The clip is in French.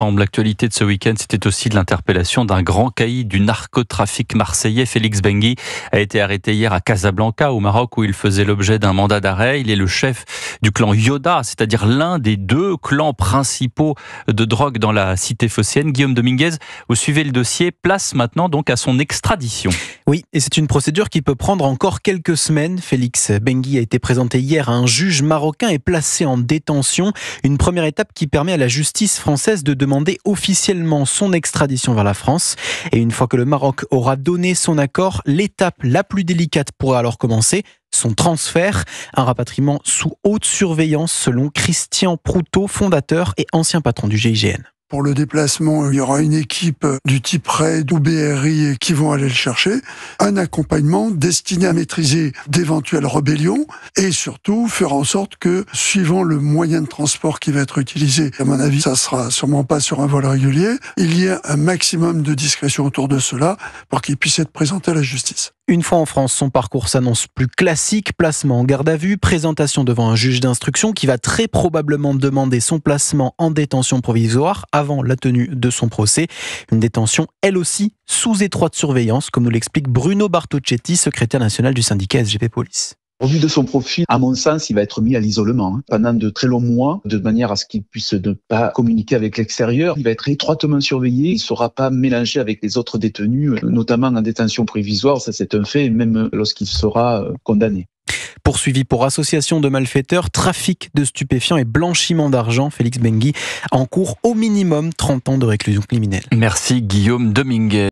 L'actualité de ce week-end, c'était aussi de l'interpellation d'un grand caïd du narcotrafic marseillais. Félix Benguy a été arrêté hier à Casablanca, au Maroc, où il faisait l'objet d'un mandat d'arrêt. Il est le chef du clan Yoda, c'est-à-dire l'un des deux clans principaux de drogue dans la cité phocéenne. Guillaume Dominguez, vous suivez le dossier, place maintenant donc à son extradition. Oui, et c'est une procédure qui peut prendre encore quelques semaines. Félix Benguy a été présenté hier à un juge marocain et placé en détention. Une première étape qui permet à la justice française de demander officiellement son extradition vers la France. Et une fois que le Maroc aura donné son accord, l'étape la plus délicate pourra alors commencer, son transfert, un rapatriement sous haute surveillance selon Christian Proutot, fondateur et ancien patron du GIGN. Pour le déplacement, il y aura une équipe du type RAID ou BRI qui vont aller le chercher, un accompagnement destiné à maîtriser d'éventuelles rébellions et surtout faire en sorte que, suivant le moyen de transport qui va être utilisé, à mon avis, ça sera sûrement pas sur un vol régulier, il y a un maximum de discrétion autour de cela pour qu'il puisse être présenté à la justice. Une fois en France, son parcours s'annonce plus classique, placement en garde à vue, présentation devant un juge d'instruction qui va très probablement demander son placement en détention provisoire avant la tenue de son procès. Une détention, elle aussi, sous étroite surveillance, comme nous l'explique Bruno Bartocchetti, secrétaire national du syndicat SGP Police. Au vu de son profil, à mon sens, il va être mis à l'isolement pendant de très longs mois, de manière à ce qu'il puisse ne pas communiquer avec l'extérieur. Il va être étroitement surveillé, il ne sera pas mélangé avec les autres détenus, notamment en détention provisoire, ça c'est un fait, même lorsqu'il sera condamné. Poursuivi pour association de malfaiteurs, trafic de stupéfiants et blanchiment d'argent, Félix Benguy encourt au minimum 30 ans de réclusion criminelle. Merci Guillaume Dominguez.